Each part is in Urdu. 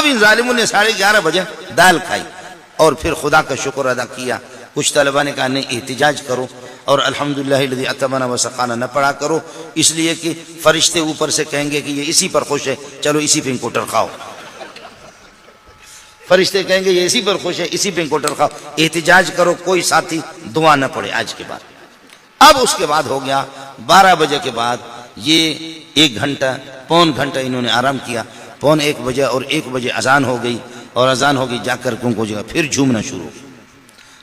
اب ان ظالموں نے 11:30 بجے دال کھائی اور پھر خدا کا شکر ادا کیا. کچھ طلبہ نے کہا نہیں احتجاج کرو اور الحمدللہ الذی اطعمنا وسقانا نہ پڑھا کرو، اس لیے کہ فرشتے اوپر سے کہیں گے کہ یہ اسی پر خوش ہے، چلو اسی پہ انکوٹر کھاؤ. فرشتے کہیں گے یہ اسی پر خوش ہے، اسی پہ انکوٹر کھاؤ، احتجاج کرو، کوئی ساتھی دعا نہ پڑے آج کے بعد. اب اس کے بعد ہو گیا 12 بجے کے بعد یہ 1 گھنٹہ پون گھنٹہ انہوں نے آرام کیا. 1:15 بجے اور 1 بجے اذان ہو گئی، اور اذان ہو گئی جا کر ان کو جگہ پھر جھومنا شروع.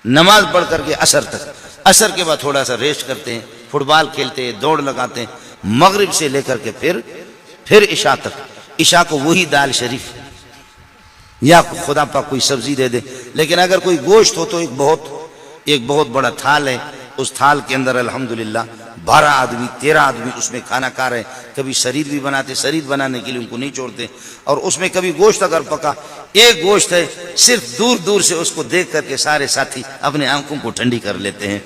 نماز پڑھ کر کے عصر تک، عصر کے بعد تھوڑا سا ریسٹ کرتے ہیں، فٹ بال کھیلتے ہیں، دوڑ لگاتے ہیں. مغرب سے لے کر کے پھر عشاء تک. عشاء کو وہی دال شریف یا خدا پاک کوئی سبزی دے دے، لیکن اگر کوئی گوشت ہو تو ایک بہت بڑا تھال ہے، اس تھال کے اندر الحمدللہ 12 آدمی 13 آدمی اس میں کھانا کھا رہے ہیں. کبھی شرید بھی بناتے، شرید بنانے کے لیے ان کو نہیں چھوڑتے. اور اس میں کبھی گوشت اگر پکا، ایک گوشت ہے، صرف دور دور سے اس کو دیکھ کر کے سارے ساتھی اپنے آنکھوں کو ٹھنڈی کر لیتے ہیں.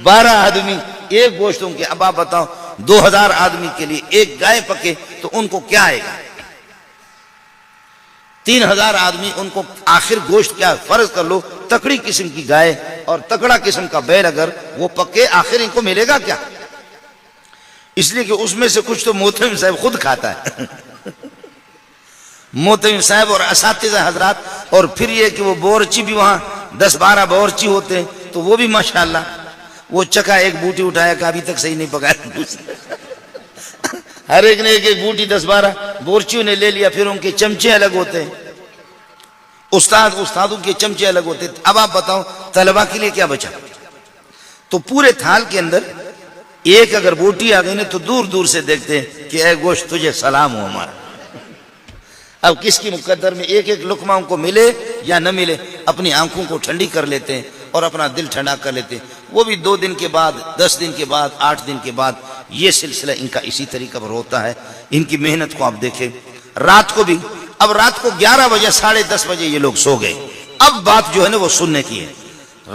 12 آدمی ایک گوشت ان کے. اب آپ بتاؤ 2000 آدمی کے لیے ایک گائے پکے تو ان کو کیا آئے گا؟ 3000 آدمی ان کو آخر گوشت کیا؟ فرض کر لو تکڑی قسم کی گائے اور تکڑا قسم کا بیل اگر وہ پکے، آخر ان کو ملے گا کیا؟ اس لیے کہ اس میں سے کچھ تو محتمم صاحب خود کھاتا ہے. محتمم صاحب اور اساتذہ حضرات. اور پھر یہ کہ وہ بورچی بھی وہاں 10-12 بورچی ہوتے ہیں تو وہ بھی ماشاءاللہ وہ چکا ایک بوٹی اٹھایا کہ ابھی تک صحیح نہیں پکایا. ہر ایک نے ایک بوٹی 10-12 بورچیوں نے لے لیا. پھر ان کے چمچے الگ ہوتے ہیں، استادوں کے چمچے الگ ہوتے ہیں. اب آپ بتاؤ طلبہ کے لیے کیا بچا؟ تو پورے تھال کے اندر ایک اگر بوٹی آ گئی نا تو دور دور سے دیکھتے ہیں کہ اے گوشت تجھے سلام ہو ہمارا. اب کس کی مقدر میں ایک ایک لقمہ ان کو ملے یا نہ ملے، اپنی آنکھوں کو ٹھنڈی کر لیتے ہیں اور اپنا دل ٹھنڈا کر لیتے ہیں. وہ بھی 2 دن کے بعد، 10 دن کے بعد، 8 دن کے بعد. یہ سلسلہ ان کا اسی طریقہ پر ہوتا ہے. ان کی محنت کو آپ دیکھیں. رات کو بھی، اب رات کو 11 بجے 10:30 بجے یہ لوگ سو گئے. اب بات جو ہے نا وہ سننے کی ہے.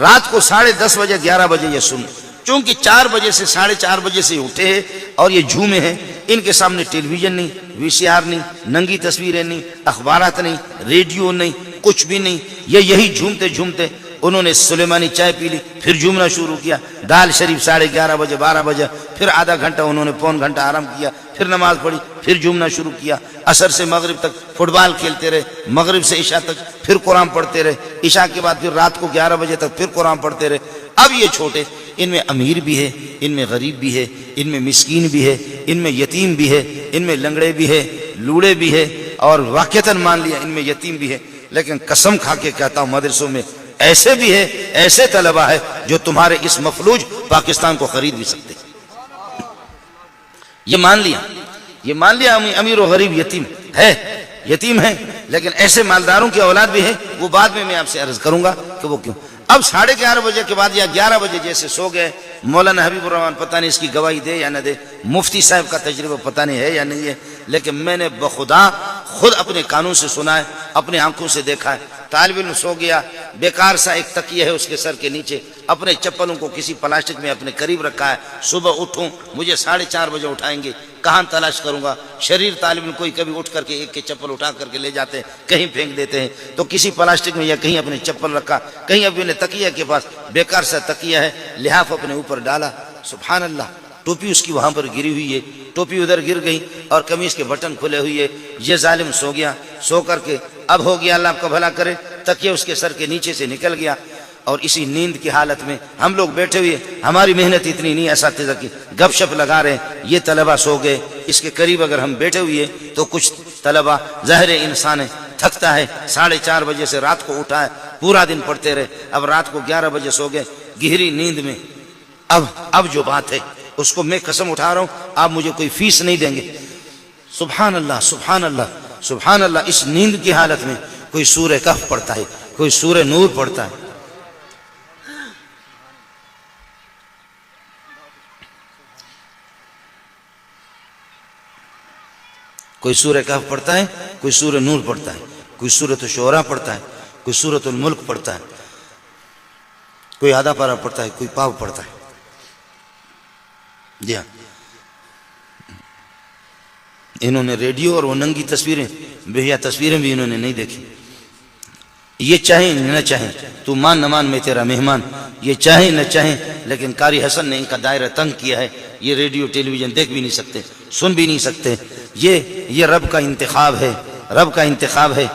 رات کو 10:30 بجے 11 بجے یہ سن، چونکہ 4 بجے سے 4:30 بجے سے اٹھے ہیں اور یہ جھومے ہیں. ان کے سامنے ٹیلی ویژن نہیں، VCR نہیں، ننگی تصویریں نہیں، اخبارات نہیں، ریڈیو نہیں، کچھ بھی نہیں. یہ یہی جھومتے جھومتے انہوں نے سلیمانی چائے پی لی، پھر جھومنا شروع کیا. دال شریف 11:30 بجے 12 بجے، پھر آدھا گھنٹہ انہوں نے 1.25 گھنٹہ آرام کیا، پھر نماز پڑھی، پھر جھومنا شروع کیا. عصر سے مغرب تک فٹ بال کھیلتے رہے، مغرب سے عشاء تک پھر قرآن پڑھتے رہے، عشاء کے بعد پھر رات کو 11 بجے تک پھر قرآن پڑھتے رہے. اب یہ چھوٹے، ان میں امیر بھی ہے، ان میں غریب بھی ہے، ان میں مسکین بھی ہے، ان میں یتیم بھی ہے، ان میں لنگڑے بھی ہے، لوڑے بھی ہے، اور واقعتاً مان لیا ان میں یتیم بھی ہے. لیکن قسم کھا کے کہتا ہوں مدرسوں میں ایسے بھی ہے، ایسے طلبہ ہے جو تمہارے اس مفلوج پاکستان کو خرید بھی سکتے. یہ مان لیا امیر و غریب یتیم ہے، لیکن ایسے مالداروں کی اولاد بھی ہے. وہ بعد میں آپ سے عرض کروں گا کہ وہ کیوں. اب 11:30 بجے کے بعد یا 11 بجے جیسے سو گئے. مولانا حبیب الرحمان پتہ نہیں اس کی گواہی دے یا نہ دے، مفتی صاحب کا تجربہ پتہ نہیں ہے یا نہیں ہے، لیکن میں نے بخدا خود اپنے کانوں سے سنا ہے، اپنے آنکھوں سے دیکھا ہے. طالب علم سو گیا، بیکار سا ایک تکیہ ہے اس کے سر کے نیچے، اپنے چپلوں کو کسی پلاسٹک میں اپنے قریب رکھا ہے. صبح اٹھوں مجھے 4:30 بجے اٹھائیں گے، کہاں تلاش کروں گا؟ شریر طالب علم کوئی کبھی اٹھ کر کے ایک کے چپل اٹھا کر کے لے جاتے ہیں، کہیں پھینک دیتے ہیں، تو کسی پلاسٹک میں یا کہیں اپنے چپل رکھا، کہیں اپنے تکیہ کے پاس بیکار سا تکیہ ہے، لحاف اپنے اوپر ڈالا. سبحان اللہ، ٹوپی اس کی وہاں پر گری ہوئی ہے، ٹوپی ادھر گر گئی اور قمیص کے بٹن کھلے ہوئی ہے. یہ ظالم سو گیا. سو کر کے اب ہو گیا، اللہ آپ کا بھلا کرے، تکیہ اس کے سر کے نیچے سے نکل گیا. اور اسی نیند کی حالت میں ہم لوگ بیٹھے ہوئے، ہماری محنت اتنی نہیں اساتذہ کی، گپ شپ لگا رہے ہیں. یہ طلبہ سو گئے. اس کے قریب اگر ہم بیٹھے ہوئے تو کچھ طلبہ، ظاہر انسان ہے، تھکتا ہے، 4:30 بجے سے رات کو اٹھا ہے، پورا دن پڑھتے رہے. اب رات کو 11 بجے سو گئے گہری نیند میں. اب جو بات ہے اس کو میں قسم اٹھا رہا ہوں، آپ مجھے کوئی فیس نہیں دیں گے. سبحان اللہ سبحان اللہ سبحان اللہ. اس نیند کی حالت میں کوئی سورہ کہف پڑھتا ہے، کوئی سورہ نور پڑھتا ہے. کوئی سورہ کہف پڑھتا ہے، کوئی سورہ نور پڑھتا ہے، کوئی سورۃ الشعراء پڑھتا ہے، کوئی سورۃ الملک پڑھتا ہے، کوئی آدھا پارہ پڑھتا ہے، کوئی پاو پڑھتا ہے. جی ہاں، انہوں نے ریڈیو اور وہ ننگی تصویریں بہیا تصویریں بھی انہوں نے نہیں دیکھی. یہ چاہیں نہ چاہیں تو مان نہ مان میں تیرا مہمان, یہ چاہیں نہ چاہیں لیکن قاری حسن نے ان کا دائرہ تنگ کیا ہے. یہ ریڈیو ٹیلی ویژن دیکھ بھی نہیں سکتے, سن بھی نہیں سکتے. یہ رب کا انتخاب ہے, رب کا انتخاب ہے.